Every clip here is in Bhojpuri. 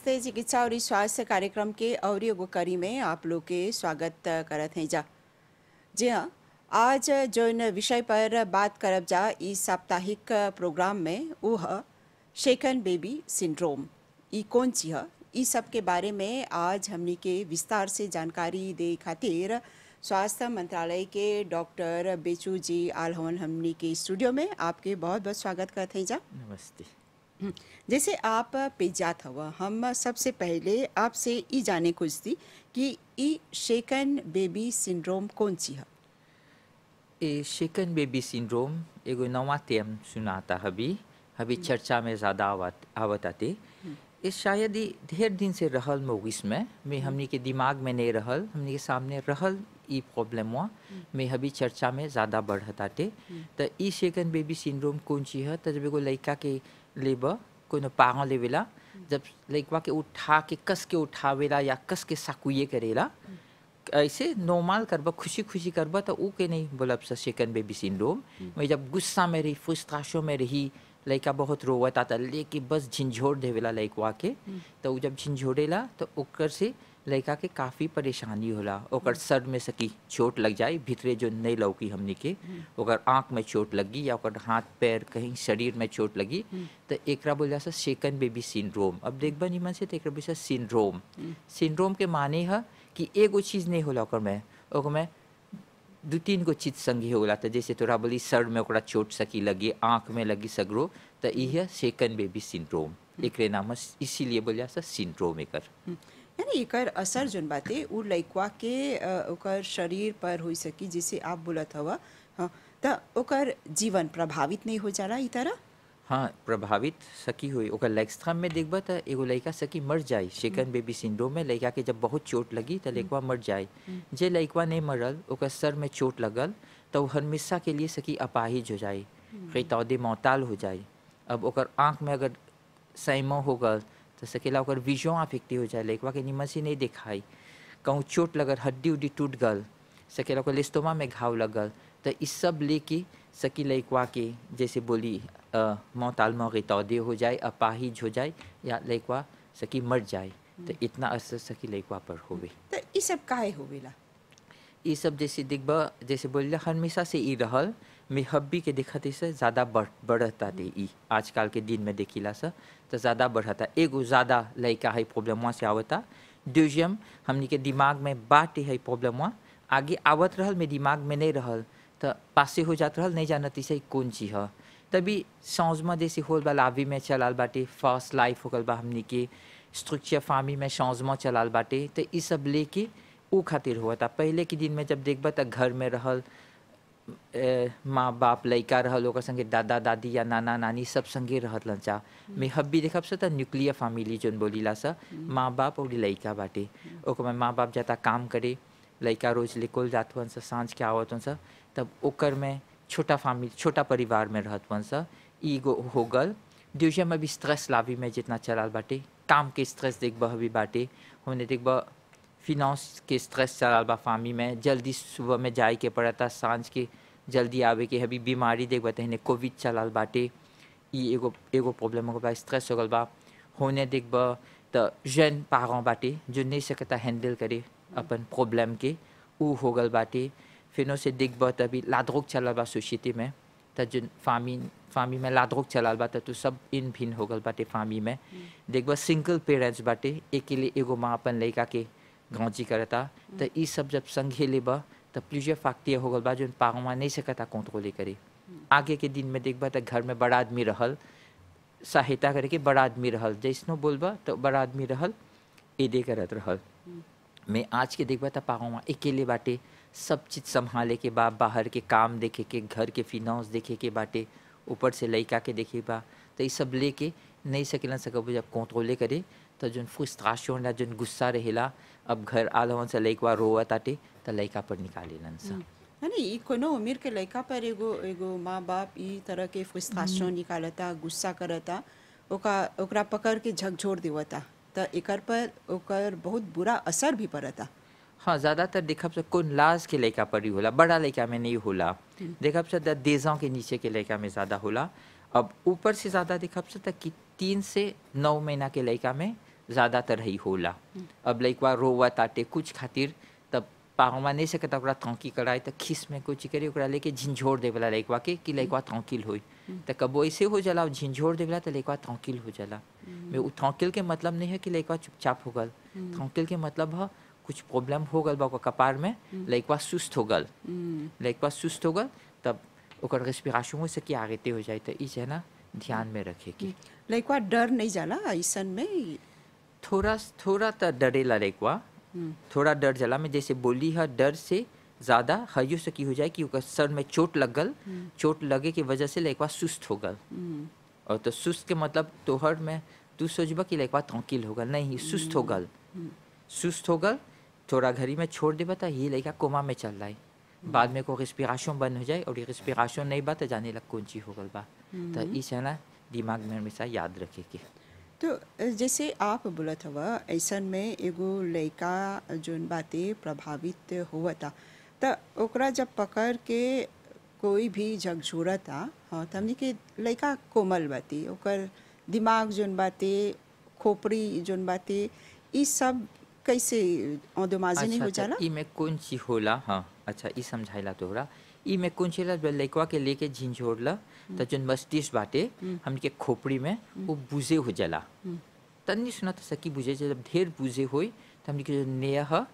नमस्ते चिकित्सा और स्वास्थ्य कार्यक्रम के और एगो कड़ी में आप लोग के स्वागत करत हैं जा। जी हाँ, आज जौन विषय पर बात करब जा इस साप्ताहिक प्रोग्राम में वो है शेकन बेबी सिंड्रोम। ई कौन ची है, ई सब के बारे में आज हमनी के विस्तार से जानकारी दे खातिर स्वास्थ्य मंत्रालय के डॉक्टर बेचू जी आल हवन हमनी के स्टूडियो में। आपके बहुत बहुत स्वागत करते हैं जा। नमस्ते। जैसे आप पेजात हवा, हम सबसे पहले आपसे ई जाने खुजती कि ई शेकन बेबी सिंड्रोम कौन सी है। ये शेकन बेबी सिंड्रोम एगो नवा टर्म सुनाता हबी चर्चा में ज़्यादा आवत आते। ये शायद ही ढेर दिन से रहल मोगिस में हमनी के दिमाग में नहीं रहल, हमनी के सामने रहल ई प्रॉब्लम हुआ में हबी चर्चा में ज़्यादा बढ़त आते। तो ई शेकन बेबी सिंड्रोम कौन सी है, तो जब एगो लड़का के लेबा कोनो पागल लेवेला, जब लड़का के उठा के कस के उठावेला या कस के साकुए करेला, ऐसे नॉर्मल करबा खुशी खुशी करबा तो ऊ के नहीं बोलब सा शेकन बेबी सिंड्रोम। मैं जब गुस्सा में रही, फ्रस्ट्रेशन में रही, लड़का बहुत रोवत आता लेके बस झिंझोड़ देवेला लड़का के, तो ऊ जब झिंझोड़ेला तो ओकर से लड़का के काफ़ी परेशानी होला। ओकर सर में सकी चोट लग जाए, भीतरे जो नहीं लौकी हमनी के, ओकर आँख में चोट लगी या ओकर हाथ पैर कहीं शरीर में चोट लगी, तो एकरा बोल जा शेकन बेबी सिंड्रोम। अब देखबा निमन से तो एकरा बोल सिंड्रोम। सिंड्रोम के माने है कि एगो चीज़ नहीं होला ओकर में दो तीन गो चीज़ संगी होला। तो जैसे तोरा बोली सर में ओकरा चोट सकी लगी, आँख में लगी सगरो, तो यह शेकन बेबी सिंड्रोम एकरे नाम, इसीलिए बोल जा सिंड्रोम एकर। यानी एकर असर जोन बाते उ लड़का के ओकर शरीर पर हो सकी, जैसे आप बोलत हवा। हाँ, तो ओकर जीवन प्रभावित नहीं हो जाला ई तरह। हाँ, प्रभावित सकी हुई। ओकर लेक्सट्रम में देखबा तो एगो लड़का सकी मर जाए। शेकन बेबी सिंड्रोम में लड़का के जब बहुत चोट लगी तो लड़का मर जाए। जे लड़का नहीं मरल, ओकर सर में चोट लगल, तो हमेशा के लिए सकी अपाहिज हो जाए, कई तौदे मौताल हो जाए। अब ओकर आँख में अगर सैमो हो गल तो सकेला ओकर विजन अफेक्टिव हो जाए, लड़का के निमन से नहीं दिखाई। कहूँ चोट लगल, हड्डी उड्डी टूट गल, सकेला ओकर लिस्टोमा में घाव लगल, तो इस सब लेके सकी लड़का के जैसे बोली मौताल में तौदे हो जाए, अपाहिज हो जाए, या लड़का सकी मर जाए। तो इतना असर सकी लड़का पर होवे। तो ई सब काहे होवेला? ये सब जैसे देखबा, जैसे बोल हमेशा से ई रहल में हब्बी के देखत से ज़्यादा बढ़ता थे। ई आजकल के दिन में देखिला सा तो ज़्यादा बढ़ता। एगो ज़्यादा लड़का है प्रॉब्लम से आवता, दूसम हमनी के दिमाग में बाटे है प्रॉब्लम आगे आवत रहल में दिमाग में नहीं रहल, तो पासे हो जात रहल, नहीं जानत इसे कौन चीज़ है। तभी सांस में जैसे होल बा लावी में चलाल बाटे, फर्स्ट लाइफ होगल बा हमनी के स्ट्रक्चर फार्मी में सांस में चलाल बाटे, तो ये सब लेके ऊ खातिर हुआ था। पहले के दिन में जब देखबा तो घर में रहल माँ बाप लड़का रहल, ओकर संगे दादा दादी या नाना नानी सब संगे रहत लंचा में हब्बी देखब से तो न्यूक्लियर फैमिली जोन बोलीला सा, माँ बाप और लड़का बाटे। ओकर में माँ बाप जाता काम करे, लड़का रोज लेकोल जात हुआ सा, सांझ के आवत हुआ सा, तब ओकर में छोटा फैमिली छोटा परिवार में रहत हुआ सा। ईगो हो गल। दूसरे में भी स्ट्रेस लावी में जितना चलाल बाटे, काम के स्ट्रेस देखबा हबी बाटे, हमने देखबा फिनांस के स्ट्रेस चलाल बा फामी में, जल्दी सुबह में जाए के पड़ता, सांझ के जल्दी आवे के हबी बीमारी देखबा तहने कोविड चलाल बाटे, ई एगो प्रॉब्लम हो बा, स्ट्रेस हो गल बा। होने देखबा तो जन पारों बाटे जो नहीं सकता हैंडल करे अपन प्रॉब्लम के, ऊ हो गल बाटे। फिर से देखबा तभी लाद्रोग चलाल बा सोसाइटी में, तो जो फामी में लाद्रोग चलाल बा तो सब इन भिन्न हो गल बाटे। फामी में देखबा सिंगल पेरेंट्स बाटे, अकेले एगो माँ अपन लड़का के गाँची करता, तो ये सब जब संघे लेबा तो प्लीजर फाक्तिया हो गल बा जो पागमा नहीं सकता कंट्रोल करे। आगे के दिन में देखबा तो घर में बड़ा आदमी रहल, सहायता करे के बड़ा आदमी रहल, जैसनो बोलबा तो बड़ा आदमी रहल, एदे करत रहल। मैं आज के देखबा तो पागमा अकेले बाटे, सब चीज़ संभाले के बा, बाहर के काम देखे के, घर के फिनांस देखे के बाटे, ऊपर से लड़का के देखे बा, तो ये सब लेके नहीं सकेला सकब जब कंट्रोले करे, तो जो फ्रस्ट्रेशन या जो गुस्सा रहेला, अब घर आलवन से लड़का रोवत आटे तो लड़का पर निकालेलन सा। यानी ई कोनो उम्र के लड़का पर एगो माँ बाप ई तरह के फ्रस्ट्रेशन निकालता, गुस्सा करता, ओकरा पकड़ के झकझोर देवता, तो एकर पर ओकर बहुत बुरा असर भी पड़ता। हाँ, ज़्यादातर देखब से कौन लाज के लड़का पर ही होला, बड़ा लड़का में नहीं होला। देखब से 10 के नीचे के लड़का में ज़्यादा होला। अब ऊपर से ज़्यादा देखब से कि 3 से 9 महीना के लड़का में ज़्यादातर ही होला। अब लइकवा रोवत आटे कुछ खातिर तब पाहुमा नहीं सकता ओकरा थौकी कराए त खिस में कुछ करे ओकरा लेके झिंझोर देवेला लइकवा के कि लइकवा थौकिल होई। त कबो ऐसे हो जाला झिंझोर देवेला त लइकवा थौकिल हो जाला। में उ थौकिल के मतलब नहीं है कि लइकवा चुपचाप हो गल। थौकिल के मतलब है कुछ प्रॉब्लम हो गल बा ओकर कपार में, लइकवा सुस्त हो गल। लइकवा सुस्त हो गल तब ओकर रेस्पिरेशन से कि आगेते हो जाए। त ई है ना ध्यान में रखे कि लइकवा डर नहीं जाला ऐसन में? थोड़ा थोड़ा तो डरेला लइकवा, थोड़ा डर जाला। में जैसे बोली है डर से ज़्यादा हयो से की हो जाए कि ओकर सर में चोट लग गल, चोट लगे की वजह से लइकवा सुस्त हो गल। और तो सुस्त के मतलब तोहर में तू सोचबा कि लइकवा थौकिल हो गल, नहीं सुस्त हो गल। सुस्त हो गल थोड़ा घड़ी में छोड़ देबा त ये लइका कोमा में चल रहा है। बाद में को रेस्पिरेशन बंद हो जाए और ये रेस्पिरेशन नहीं बा तो जाने लग कौन चीज हो गल बा। तो इस है ना दिमाग में हमेशा याद रखे के। तो जैसे आप बोलत हवा ऐसन में एगो लइका जोन बातें प्रभावित हुआ त ओकरा जब पकड़ के कोई भी झकझोरता, हाँ त हमनी के लइका कोमल बाती, ओकर दिमाग जोन बाते, खोपड़ी जोन बाते, ई सब कैसे औदमाजी नहीं हो जाला? ई में कौन चीज होला? हाँ अच्छा ई समझाइला तोहरा। ई में कौन चीज लइकवा के लेके झिंझोरला त जोन मस्तिष्क बाटे हमनी के खोपड़ी में वो बुझे हो जाला। तन्नी सुना तो सकी बुझे जब ढेर बुझे होई त हमनी के जो नेह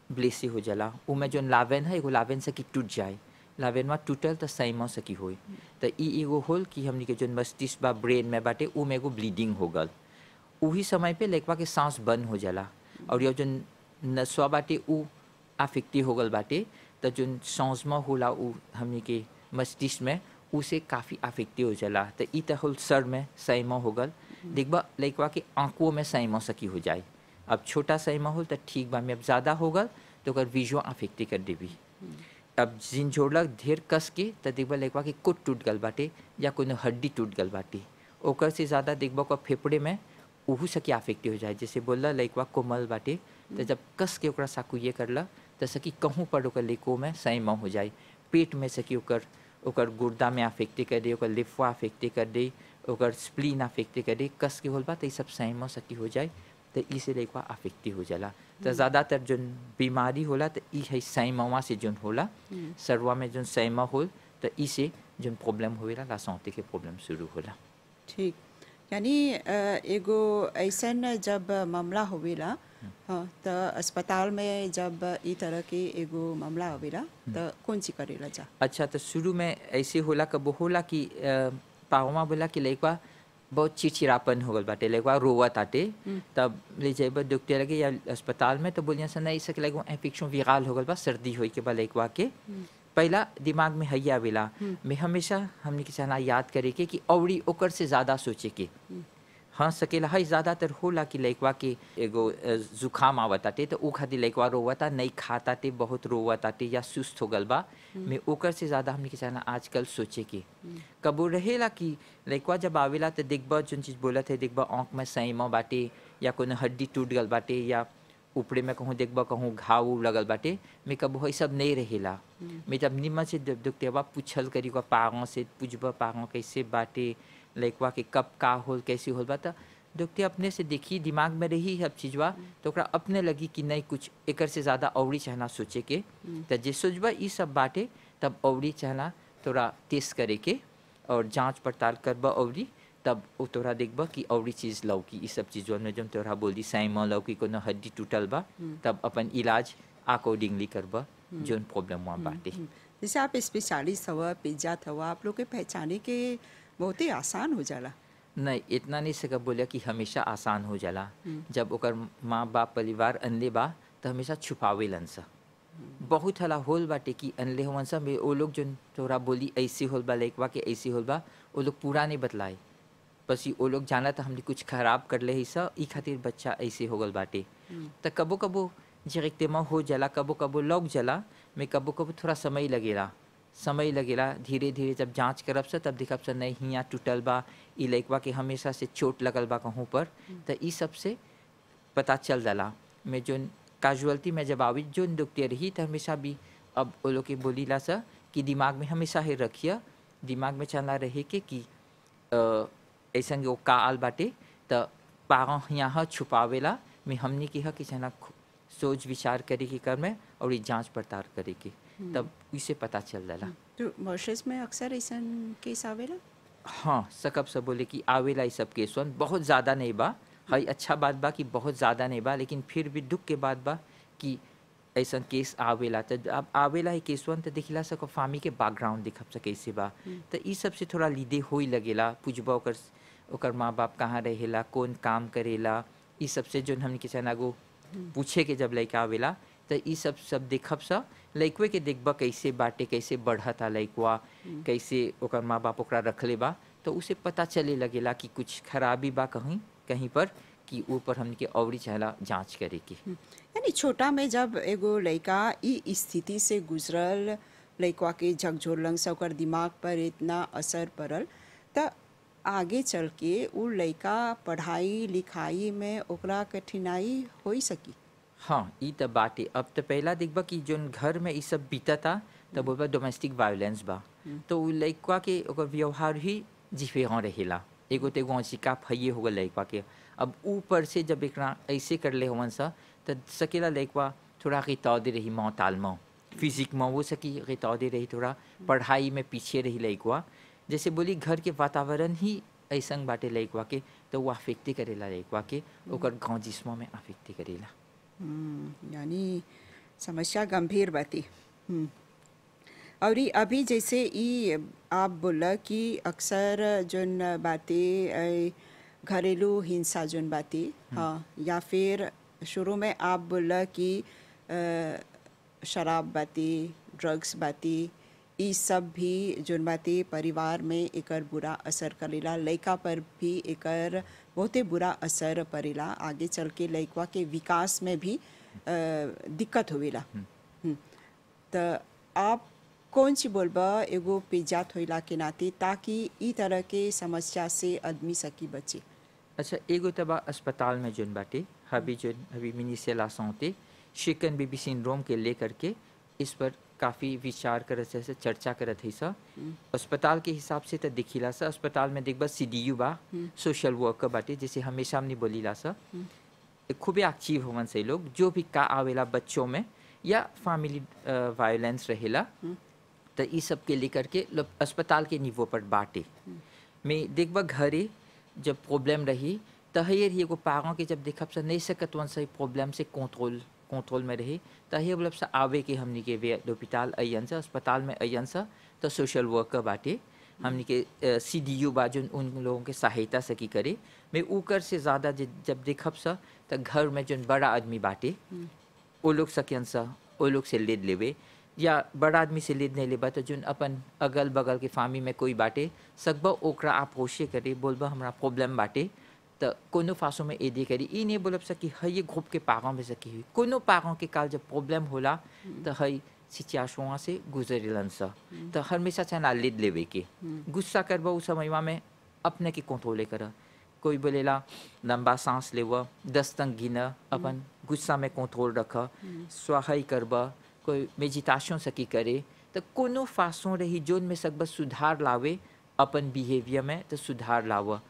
ब्लेसे हो जाला। उ में जोन लावेन है एगो लावेन से की टूट जाए, लावेनवा टूटल त सैमा सकी होई। त ई एगो होल कि हमनी के जोन मस्तिष्क बा ब्रेन में बाटे उ में एगो ब्लीडिंग हो गल। उही समय पे लइकवा के सांस बंद हो जाला और ये जोन नसवा बाटे उ अफेक्टी हो गल बाटे। त जोन सांस में होला उ हमनी के मस्तिष्क में उसे काफ़ी अफेक्टी हो जाला। त ई त होल सर में सैमा हो गल। देखबा लइकवा के आंखों में सैमा सकी हो जाए। अब छोटा सैमा होल त ठीक बा, में अब ज़्यादा हो गल तो ओकर विजुअल अफेक्टी कर देवी। अब झिंझोरला ढेर कस के त देखबा लइकवा के कुट टूट गल बाटे या कोनो हड्डी टूट गल बाटे। ओकर से ज़्यादा देखबा को फेफड़े में उहू सकी अफेक्टी हो जाए। जैसे बोलला लइकवा कोमल बाटे त जब कस के ओकरा साकुये करला त सकी कहूँ पर ओकर लेको में सैमा हो जाए। पेट में सकी ओकर गुर्दा में अफेक्टी कर दे, ओकर लिफा अफेक्टी कर दे, ओकर स्प्लीन अफेक्टी कर दे। कस के होल बा त ई सब सैमा सकी हो जाए। त ई से लइकवा अफेक्टी हो जाला। त ज़्यादातर जोन बीमारी होला त ई है सैमावा से जोन होला। सरवा में जोन सैमा होल त ई से जोन प्रॉब्लम होवेला ला सांते के प्रॉब्लम शुरू होला। ठीक, यानी एगो ऐसन जब मामला होवेला, हाँ त अस्पताल में जब ई तरह के एगो मामला होवेला त कौन सी करेला जा? अच्छा तो शुरू में ऐसे होला कबो होला कि पाहुमा बोला कि लइकवा बहुत चिड़चिड़ापन हो गल बाटे, लइकवा रोवत आटे। तब ले जाइबा डॉक्टर लगे या अस्पताल में तो बोलिया सन नहीं सके लइकवा इन्फेक्शन विराल हो गल बा, सर्दी होई के बा लइकवा के। पहला दिमाग में हैया आवेला। मैं हमेशा हमने के चाहना याद करे के कि औरी ओकर से ज़्यादा सोचे के। हाँ सकेला है ज़्यादातर होला कि लइकवा के एगो जुखाम आवताटे तो उ खातिर लइकवा रोवता, नहीं खाताटे, बहुत रोवताटे या सुस्त हो गल बा। मैं ओकर से ज़्यादा हमने के चाहना आजकल सोचे के। कबो रहेला कि लइकवा जब आवेला तो देखबा जोन चीज़ बोलत है, देखबा आँख में सैमा बाटे या कोनो हड्डी टूट गल बाटे या ऊपरे में कहूँ देखबा कहूँ घाव लगल बाटे। मैं कबो है सब नहीं रहेला। मैं जब निमन से डॉक्टरवा पूछल करी का पागों से पूछबा पागों कैसे बाटे, लइकवा के कब का होल कैसे होल बा त डॉक्टर अपने से देखी दिमाग में रही सब चीज़वा तो ओकरा अपने लगी कि नहीं कुछ एकर से ज़्यादा औरी चाहना सोचे के। त जे सोचबा ई सब बाटे तब औरी चाहना तोरा टेस्ट करे के और जांच पड़ताल करबा औरी तब वो तोरा देखबा कि औरी चीज़ लौकी। ई सब चीज़ों में जब तोरा बोली सैमा लौकी कोनो हड्डी टूटल बा तब अपन इलाज अकॉर्डिंगली करबा जोन प्रॉब्लम वहाँ बाटे। जैसे आप स्पेशलिस्ट हवा, पिज्जात हवा, आप लोग के पहचाने के बहुत ही आसान हो जाला। नहीं इतना नहीं सका बोलिया कि हमेशा आसान हो जाला। जब ओकर माँ बाप परिवार अनले बा तो हमेशा छुपावेलन सा। बहुत हला होल बाटे कि अनले होवन सा में वो लोग जोन तोरा बोली ऐसे होल बा लइकवा के ऐसे होल बा वो लोग पूरा नहीं बतलाए। बस वो लोग जाना था हमने कुछ खराब कर ले ही सा ई खातिर बच्चा ऐसे हो गल बाटे। तो कबो कबो जरिक्तेमा हो जाला, कबो कबो लौक जाला। में कबो कबो थोड़ा समय लगेला धीरे धीरे जब जांच करब से तब दिखब से नहीं हियाँ टूटल बा, ई लइकवा के हमेशा से चोट लगल बा कहूँ पर। तो ई सब से पता चल जाला। में जोन कैजुअलिटी में जब आवी जोन डॉक्टर रही तो हमेशा भी अब वो लोग के बोलीला सा कि दिमाग में हमेशा है रखिया, दिमाग में चला रहे के कि ऐसा वो का आल बाटे। तो पागं यहाँ छुपावेला में हमने की है कि जना सोच विचार करे की कर में और ये जांच पड़ताल करे की तब इसे पता चल जाला। तो मॉरिशस में अक्सर ऐसन केस आवेला। हाँ सकब सब बोले कि आवेला ये सब केसवन बहुत ज़्यादा नहीं बा। हई अच्छा बात बा कि बहुत ज़्यादा नहीं बा, लेकिन फिर भी दुख के बात बा कि ऐसा केस आवेला। तो अब आवेला ही केसवन तो दिखला सको फामी के बैकग्राउंड दिखब सके कैसे बा। तो ई सब से थोड़ा लीदे होई लगेला, पूछबा ओकर माँ बाप कहाँ रहेला, कौन काम करेला, ई सब से जो हमने किसान आगो पूछे के जब लड़का आवेला तो ई सब देखब सा लड़कवे के देखबा कैसे बाटे, कैसे बढ़ता लड़कवा, कैसे ओकर माँ बाप ओकरा रखले बा, तो उसे पता चले लगेला कि कुछ खराबी बा कहीं कहीं पर कि ऊपर हमके औरी चाहला जांच करे की। यानी छोटा में जब एगो लड़का ई स्थिति से गुजरल, लड़का के झकझोरलन से ओकर दिमाग पर इतना असर पड़ल, त आगे चल के उ लड़का पढ़ाई लिखाई में ओकरा कठिनाई हो सकी। हाँ ई तो बाटे। अब तो पहला देखबा कि जोन घर में ई सब बीतता तब बोलबा डोमेस्टिक वायलेंस बा, तो उ लड़का के ओकर व्यवहार ही जिफेहाँ रहेला। एगो तो एगो शिका फैये हो गल लड़का के। अब ऊपर से जब एकरा ऐसे कर ले हवन सा तो सकेला लड़का थोड़ा रितौदे रही मेंटल में, फिजिक में वो सकी रितौदे रही, थोड़ा पढ़ाई में पीछे रही लड़का। जैसे बोली घर के वातावरण ही ऐसा बाटे लड़का के, तो वो अफेक्टे करेला लड़का के, ओकर गाँव जिस्मों में अफेक्टे करेला। यानी समस्या गंभीर बाती। और ये अभी जैसे ई आप बोला कि अक्सर जोन बातें घरेलू हिंसा जोन बातें, हाँ, या फिर शुरू में आप बोला कि शराब बातें, ड्रग्स बातें, ई सब भी जोन बातें परिवार में एकर बुरा असर करेला, लड़का पर भी एकर बहुते बुरा असर पड़ेला, आगे चल के लड़का के विकास में भी दिक्कत होवेला। तो आप कौन सी बोलबा एगो पेजात होइला के नाते ताकि ई तरह के समस्या से आदमी सकी बचे। अच्छा एगो तबा अस्पताल में जोन बाटे अभी मिनिस्टर ला सांते शिकन बेबी सिंड्रोम के लेकर के इस पर काफ़ी विचार करत है, चर्चा करत है सा। अस्पताल के हिसाब से तो दिखिला सा, अस्पताल में देखबा CDU बा, सोशल वर्कर बाटे, जैसे हमेशा हमने बोलीला सा खूबे एक्टिव होवन से लोग, जो भी का आवेला बच्चों में या फैमिली वायलेंस रहेला, तो इस सब के लेकर के अस्पताल के निवो पर बाटे में देखबा घरे जब प्रॉब्लम रही तहियर ही एगो पागों के जब देखब से नहीं सकत वन से प्रॉब्लम से कंट्रोल में रही तहिए बोलब से आवे के हमनी के वे अस्पताल अयन से अस्पताल में अयन से तो सोशल वर्कर बाटे हमनी के CDU बा जो उन लोगों के सहायता सकी करे में ऊकर से ज़्यादा जब देखब सा तो घर में जो बड़ा आदमी बाटे वो लोग सकियन सा वो लोग से लेद लेवे या बड़ा आदमी से लेद नहीं लेबा तो जो अपन अगल बगल के फामी में कोई बाटे सकबा ओकरा आप होशे करे बोलबा हमरा प्रॉब्लम बाटे तो कोनो फासों में एदे करी ई नहीं बोलब सकी है ये ग्रुप के पागों में सकी हुई कोनो पागों के काल जब प्रॉब्लम होला तो है सिचुएशन से गुजरेलन सा तो हमेशा चाहे लेद लेवे के गुस्सा करबा उस समय में अपने के कंट्रोल करा कोई बोलेला लंबा सांस लेवा 10 तक गिना अपन गुस्सा में कंट्रोल रखा स्वाहाई करबा कोई मेडिटेशन सकी करे तो कोनो फासों रही जोन में सकबा सुधार लावे अपन बिहेवियर में तो सुधार लावा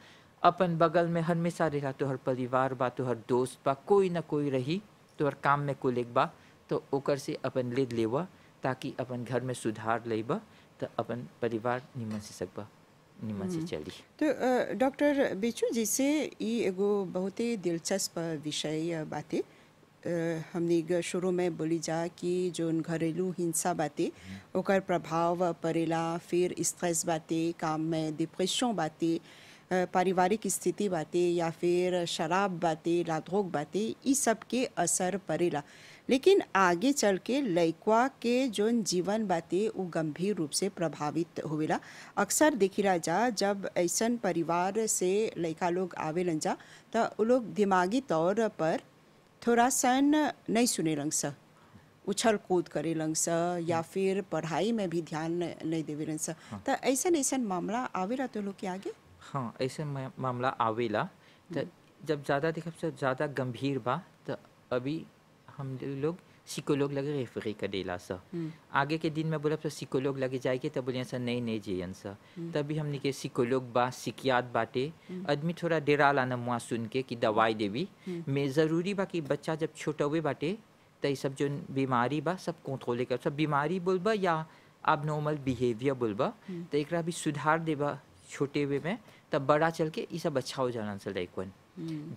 अपन बगल में हमेशा रहा तो हर परिवार बा तो हर दोस्त बा कोई ना कोई रही तो हर काम में कोई लेक बा तो ओकर से अपन लेद लेवा ताकि अपन घर में सुधार लेबा तो अपन परिवार निमन से सकबा निमन से चली। तो डॉक्टर बेचू जैसे ये एगो बहुत ही दिलचस्प विषय बातें हमने शुरू में बोली जा कि जो घरेलू हिंसा बातें ओकर प्रभाव पड़ेला, फिर स्ट्रेस बातें, काम में डिप्रेशन बातें, पारिवारिक स्थिति बातें या फिर शराब बातें, लाधोक बातें, इस सब के असर पड़ेला। लेकिन आगे चल के लड़का के जोन जीवन बातें वो गंभीर रूप से प्रभावित होवेला। अक्सर देखिला जा जब ऐसन परिवार से लड़का लोग आवेलन जा तो वो लोग दिमागी तौर पर थोड़ा सन नहीं सुने लंग सा, उछल कूद करे लंग सा या फिर पढ़ाई में भी ध्यान नहीं देवे लंग सा। तो ऐसन मामला आवेला तो लोग के आगे। हाँ ऐसे मामला आवेला तो जब ज़्यादा देखब से ज़्यादा गंभीर बा तो अभी हम लोग साइकोलॉग लगे रेफरे कर देला सा। आगे के दिन में बोला तो साइकोलॉग लगे जाएगी तब बोलिए सा नहीं नहीं जियन सा। तभी हमने के साइकोलॉग बा सिकियात बाटे आदमी थोड़ा डेरा लाना मुआ सुन के कि दवाई देवी में ज़रूरी बा कि बच्चा जब छोटा हुए बाटे तो ये सब जो बीमारी बा सब कंट्रोल कर सब बीमारी बोलबा या अब नॉर्मल बिहेवियर बोलबा तो एक भी सुधार देबा छोटे वे में तब बड़ा चल के ये सब अच्छा हो जाना सा लइकवन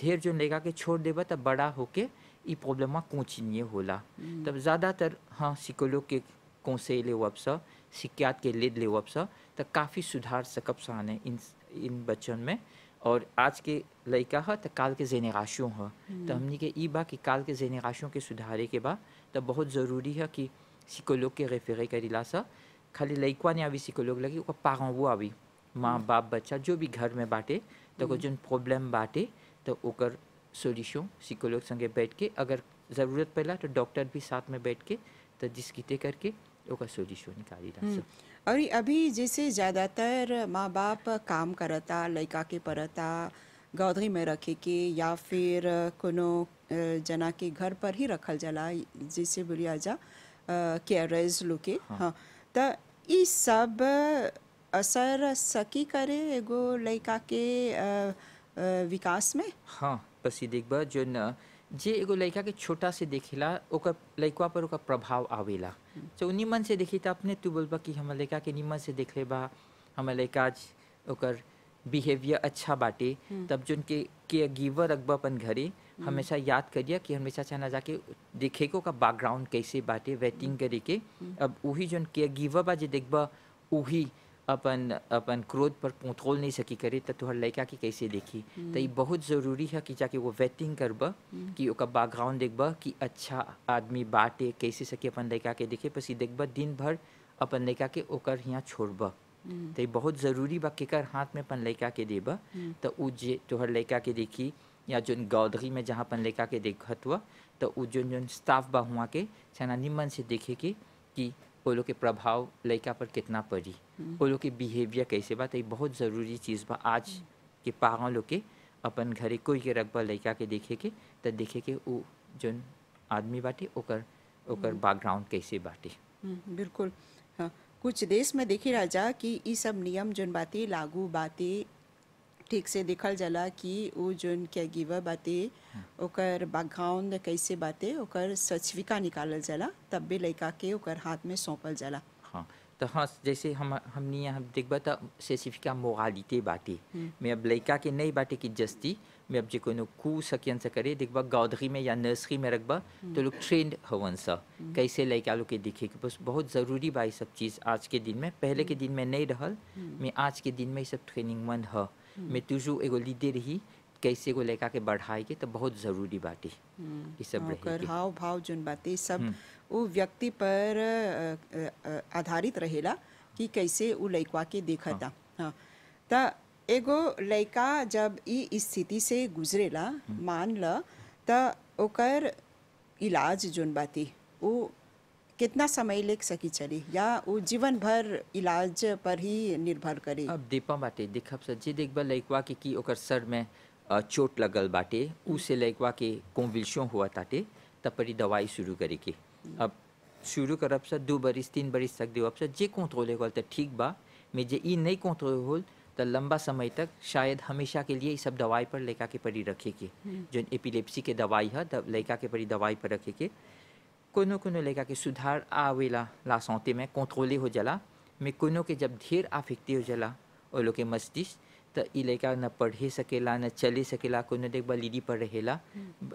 ढेर जो लेगा के छोड़ देबा तब बड़ा होके ये प्रॉब्लम कंटिन्यू होला तब ज़्यादातर हाँ साइकोलॉग के कौनसे ले वपसा सिकियात के लेद ले वपसा तो काफ़ी सुधार सकब साने इन बच्चों में और आज के लड़का है तो काल के जेनेरेशन है तो हमने के ई बा कि काल के जेनेरेशन के सुधारे के बा तो बहुत ज़रूरी है कि साइकोलॉग के रेफरे करीला सा खाली लड़का ने आवी साइकोलॉग लगी ओकर पारों वो आवी माँ बाप बच्चा जो भी घर में बाटे तो को जो प्रॉब्लम बाटे तो ओकर सोल्यूशन साइकोलॉग संगे बैठ के अगर ज़रूरत पड़ा तो डॉक्टर भी साथ में बैठ के तो डिस्कस करके ओकर सोल्यूशन निकाली ला सब। और अभी जैसे ज़्यादातर माँ बाप काम करता लड़का के परता गौधरी में रखे के या फिर कोनो जना के घर पर ही रखल जाला जैसे बोलिया जा केयरर्स लोग के हाँ तो ये सब असर सकी करे एगो लड़का के विकास में। हाँ बस ये देखबा जो न जे एगो लड़का के छोटा से देखेला ओकर लड़का पर ओकर प्रभाव आवेला तो निमन से देखी तो अपने तू बोलबा कि हम लड़का के निमन से देख ले बा हम लड़का ओकर बिहेवियर अच्छा बाटे तब जो के गिवर रखबा अपन घरे हमेशा याद करिए कि हमेशा चाहना जाके देखे को का बैकग्राउंड कैसे बाटे वेटिंग करे के अब वही जो के गिवर बा जे देखबा वही अपन क्रोध पर कंट्रोल नहीं सकी करे तो तोहर लड़का की कैसे देखी तो ये बहुत ज़रूरी है कि जाके वो वेटिंग करबा कि ओका बैकग्राउंड देखबा कि अच्छा आदमी बाटे कैसे सके अपन लड़का के देखे बस ये देखबा दिन भर अपन लड़का के ओकर यहाँ छोड़बा तो ये बहुत ज़रूरी बा केकर हाथ में अपन लड़का के देबा तो उ जे तोहर लड़का के देखी या जो गौधरी में जहाँ अपन लड़का के देखत हुआ तो उ जो स्टाफ बा हुआ के छना निमन से देखे के कि वो लोग के प्रभाव लड़का पर कितना पड़ी वो लोग के बिहेवियर कैसे बा तो ये बहुत ज़रूरी चीज़ बा आज के पारों लोग के अपन घरे कोई के रखबा लड़का के देखे के तो देखे के वो जो आदमी बाटे ओकर बैकग्राउंड कैसे बाटे। बिल्कुल हाँ कुछ देश में देखी राजा कि ये सब नियम जोन बातें लागू बातें ठीक से देखल जाला कि वो जोन के गिवर बातें ओकर बैकग्राउंड कैसे बातें ओकर सचिविका निकालल जाला तब भी लड़का के ओकर हाथ में सौंपल जाला। हाँ तो हाँ जैसे हमने यहाँ देखबा तो स्पेसिफिका मोरालिटी बाटे मैं अब लड़का के नहीं बाटे कि जस्ती मैं अब जो कोनो कू सकियन से करे देखबा गौधरी में या नर्सरी में रखबा तो लोग ट्रेंड हवन सा कैसे लड़का लोग के दिखे के बस बहुत ज़रूरी बा ये सब चीज़ आज के दिन में पहले के दिन में नहीं रहल मैं आज के दिन में ये सब ट्रेनिंग मन है मैं तुझू एगो लीडर ही कैसे एगो लड़का के बढ़ाए के तो बहुत ज़रूरी बाटे ये सब ओकर हाव भाव जोन बातें सब वो व्यक्ति पर आधारित रहेला कि कैसे वो लड़का के देखता हाँ तो एगो लड़का जब ई स्थिति से गुजरेला मान ल तो ओकर इलाज जोन बाती वो कितना समय ले सकी चली या वो जीवन भर इलाज पर ही निर्भर करे। अब दीपा बाटे देखब से जे देखबा लड़का के कि ओकर सर में चोट लगल बाटे उसे लड़का के कॉन्विल्शन हुआ ताटे तब परी दवाई शुरू करे के अब शुरू करब से 2 बरिस 3 बरिस तक देवब से जे कंट्रोल होल तो ठीक बा में जे ई नहीं कंट्रोल होल तो लंबा समय तक शायद हमेशा के लिए सब दवाई पर लड़का के परी रखे के जो एपिलेप्सी के दवाई है लड़का के परी दवाई पर रखे के कोनो कोनो लड़का के सुधार आवेला ला सौते में कंट्रोले हो जाला में कोनो के जब ढेर अफेक्टे हो जाला वो लोग के मस्तिष्क तो ई लड़का न पढ़े सकेला न चले सकेला कोनो देखबा लीडी पर रहेला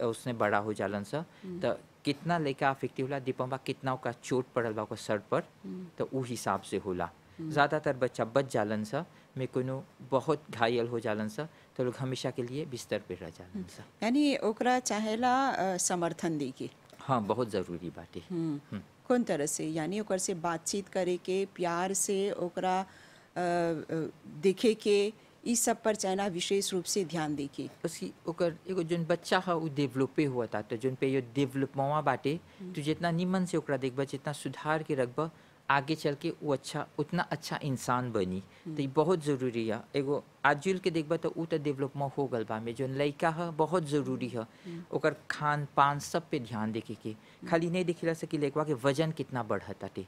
उसने बड़ा हो जालन सा तो कितना लड़का अफेक्टे होला दीपम्बा कितना का चोट पड़ल बा सर पर तो उ हिसाब से होला ज़्यादातर बच्चा बच जालन सा में कोनो बहुत घायल हो जालन सा तो लोग हमेशा के लिए बिस्तर पे रह जालन सा यानी ओकरा चाहेला समर्थन दी के हाँ बहुत ज़रूरी बाटे कौन तरह से यानी ओकर से बातचीत करे के प्यार से ओकरा देखे के इस सब पर चाहना विशेष रूप से ध्यान दे के उसकी ओकर एगो जोन बच्चा है वो डेवलपे हुआ था तो जोन पे ये डेवलपमेंट बाटे तो जितना निमन से ओकरा देखबा जितना सुधार के रखबा आगे चल के वो अच्छा उतना अच्छा इंसान बनी। तो ये बहुत ज़रूरी है। एगो आजकल के देखबा तो उ तो डेवलपमेंट हो गल बा में जो लड़का है बहुत ज़रूरी है। ओकर खान पान सब पे ध्यान देखे के खाली नहीं देखिला से कि लड़का के वजन कितना बढ़ता टे।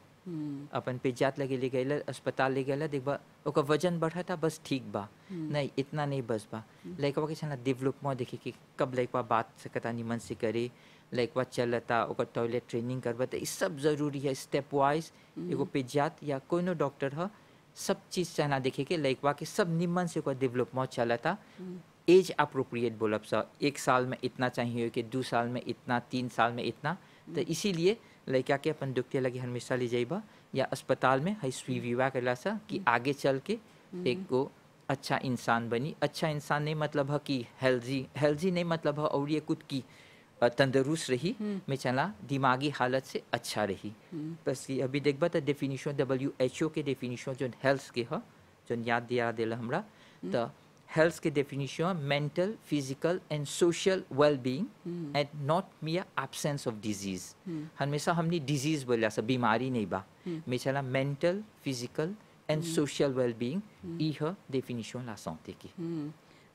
अपन पे जात लगे ले गए अस्पताल ले गए देखबा ओकर वजन बढ़ता बस ठीक बा, नहीं इतना नहीं बस बा। लड़का के छना डेवलपमेंट देखे कि कब लड़का बात सकता निमन से करे, लड़का चलता ओकर टॉयलेट ट्रेनिंग करबा तो ये सब जरूरी है। स्टेप वाइज एगो पेजात या कोनो डॉक्टर है सब चीज़ चाहना देखे के लड़का के सब निमन से ओकर डेवलपमेंट चलता। एज अप्रोप्रिएट बोलब सा 1 साल में इतना चाहिए कि 2 साल में इतना 3 साल में इतना। तो इसीलिए लड़का के अपन डॉक्टर लगे हमेशा ले जाइबा या अस्पताल में है स्वीविवा करला सा कि आगे चल के एक गो अच्छा इंसान बनी। अच्छा इंसान नहीं मतलब है कि हेल्दी नहीं मतलब है और ये कुछ की तंदुरुस्त रही में चला दिमागी हालत से अच्छा रही। बस ये अभी देखबा तो डेफिनेशन WHO के डेफिनेशन जो हेल्थ के है जो याद दिया दिला हमरा तो हेल्थ के definition mental physical and social well being and not मिया एब्सेंस ऑफ डिजीज। हमेशा हमने डिजीज बोला सा बीमारी नहीं बा में चला mental physical and social well being ई है डेफिनेशन ला सांते की।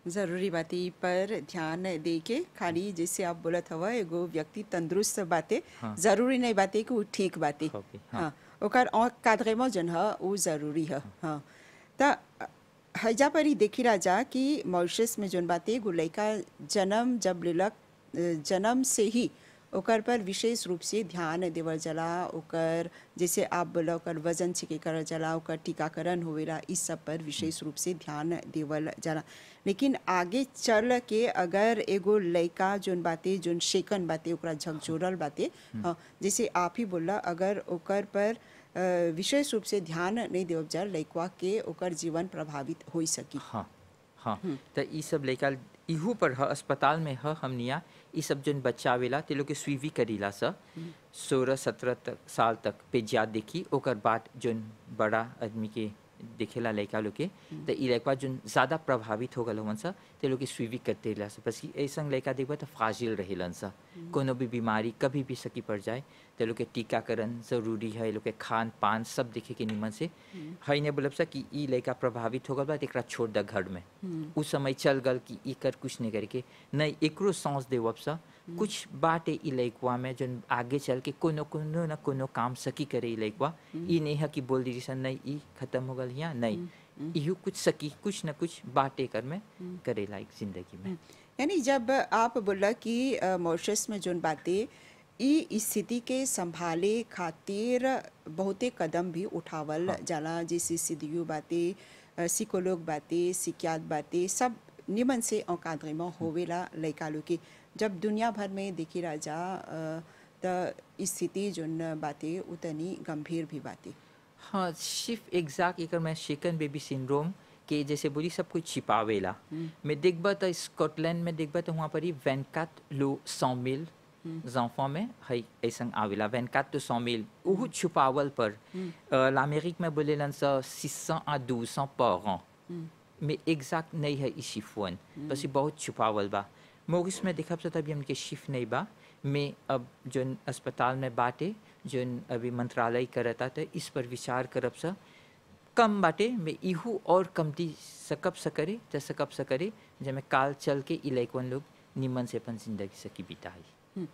ज़रूरी बातें पर ध्यान दे के खाली जैसे आप बोलत हवा एगो व्यक्ति तंदुरुस्त बातें ज़रूरी नहीं बातें कि वो ठीक बातें हाँ ओकर और कादरेमो जन है वो ज़रूरी है। हाँ तो हैजा पर ही देखी राजा कि मॉरिशस में जोन बातें एगो लड़का जन्म जब लेलक जन्म से ही ओकर पर विशेष रूप से ध्यान देवल जला। ओकर जैसे आप बोला ओकर वजन छिके करल जला, ओकर टीकाकरण होवेला, इस सब पर विशेष रूप से ध्यान देवल जला। लेकिन आगे चल के अगर एगो लड़का जोन बातें जोन शेकन बातें ओकरा झकझोरल बातें हाँ जैसे आप ही बोला अगर ओकर पर विशेष रूप से ध्यान नहीं देवल जा लड़का के ओकर जीवन प्रभावित हो सकी। हाँ हाँ तो ये सब लड़का इहू पर है अस्पताल में है हमनिया ये सब जोन बच्चा आवेला ते लोग के स्वीवी करीला सा 16-17 साल तक पेजियात देखी ओकर बाद जोन बड़ा आदमी के देखेला लड़का लोग के तो ये लड़का जोन ज़्यादा प्रभावित हो गल हवन सा ते लोग के स्वीवी करते रहा सा। बस ऐसा लड़का देखबा तो फ्राजिल रहेलन सा कोनो भी बीमारी कभी भी सकी पड़ जाए तो लोग के टीकाकरण ज़रूरी है। लोग के खान पान सब देखे के निमन से है नहीं बोलब सा कि ई लड़का प्रभावित हो गल बा एकरा छोड़ द घर में उस समय चल गल कि ई कर कुछ नहीं करके नहीं एकरो सांस देवब सा कुछ बाटे ई लड़कवा में जो आगे चल के कोनो कोनो ना कोनो काम सकी करे ई लड़कवा ई नहीं है कि बोल दी सन नहीं ई खत्म हो गल यहाँ नहीं इहू कुछ सकी कुछ न कुछ बाटे कर में करे लायक जिंदगी में। यानी जब आप बोला कि मॉरिशस में जोन बातें ई स्थिति के संभाले खातिर बहुते कदम भी उठावल जाला जैसे सीधीयू बातें सिकोलोग बातें सिकियात बातें सब निमन से औकादरे में होवेला लड़का लोग के। जब दुनिया भर में देखी राजा तो स्थिति जोन बातें उतनी गंभीर भी बातें हाँ सिर्फ एग्जैक्ट एक मैं शेकन बेबी सिंड्रोम के जैसे बोली सब कुछ छिपावेला। मैं देखबा तो स्कॉटलैंड में देखबा तो वहाँ पर ही 24 लो 100 मिल ज़ांफों में है ऐसा आवेला 24 तो 100 मिल वो छुपावल पर l'Amérique में बोले लन सा 600 à 1200 par an में एग्जैक्ट नहीं है इसी फोन बस ये बहुत छुपावल बा। मोगिस में देखा तो तभी हमके शिफ्ट नहीं बा में अब जो अस्पताल में बाटे जो अभी मंत्रालय करता तो इस पर विचार करब सा कम बाटे में इहू और कमती सकब सकरे तो सकब सकरे जब मैं काल चल के इलाइकवन लोग निमन से अपन जिंदगी सकी बिताई।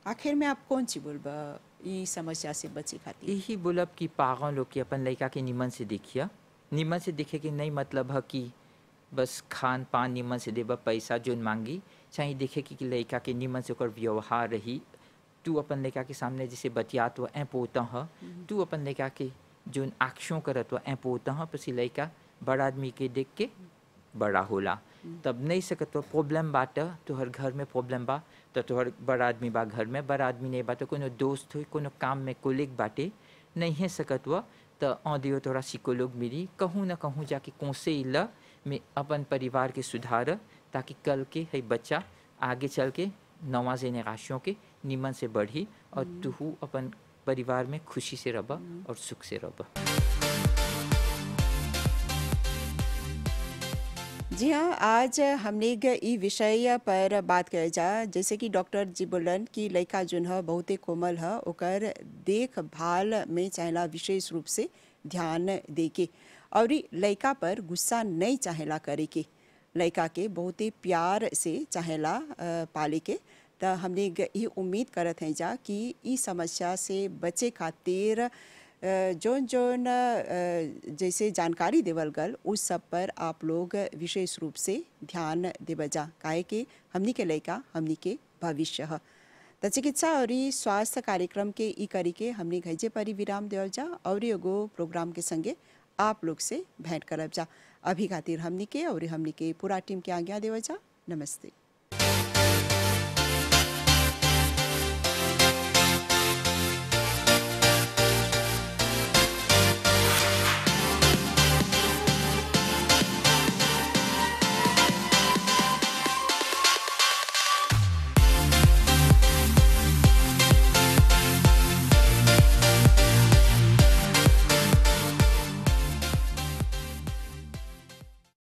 आखिर में आप कौन सी बोलबा ये समस्या से बचे खातिर? यही बोलब कि पागल लोग के अपन लड़का के निमन से देखिया निमन से देखे के नहीं मतलब है कि बस खान पान निमन से देबा पैसा जोन मांगी चाहे देखे कि लड़का के निमन से ओकर व्यवहार रही। तू अपन लड़का के सामने जैसे बतियात हुआ पोता है तू अपन लड़का के जोन एक्शन करत हुआ पोता है पसी लड़का बड़ा आदमी के देख के बड़ा होला तब नहीं सकत तो प्रॉब्लम बात तो हर घर में प्रॉब्लम बा तो तोहर बड़ा आदमी बा घर में बड़ा आदमी नहीं बा तो कोनो दोस्त हो कोनो काम में कोलिग बाटे नहीं है सकत हुआ तो औदियो तोरा सिकोलोग मिली कहूँ ना कहूँ जाके कौसे इला में अपन परिवार के सुधार ताकि कल के है बच्चा आगे चल के नवा जेनरेशन के निमन से बढ़ी और तू अपन परिवार में खुशी से रह और सुख से रह। जी हाँ, आज हमने ई विषय पर बात करे जा। जैसे कि डॉक्टर जी बोलन कि लड़का जोन ह बहुते कोमल ह, ओकर देखभाल में चाहेला विशेष रूप से ध्यान दे के, और ई लड़का पर गुस्सा नहीं चाहेला करे के, लड़का के बहुते प्यार से चाहेला पाले के। त हमने ये उम्मीद करत हैं जा कि ई समस्या से बचे खातिर जोन जोन जैसे जानकारी देवल गल उस सब पर आप लोग विशेष रूप से ध्यान देव जा, काहे कि हमनी के लइका हमनी के भविष्य ह। त चिकित्सा और स्वास्थ्य कार्यक्रम के ई करी के हमनी घजे पर ही विराम देवल जा और एगो प्रोग्राम के संगे आप लोग से भेंट करब जा। अभी खातिर हमनी के और हमनी के पूरा टीम के आज्ञा देवल जा। नमस्ते।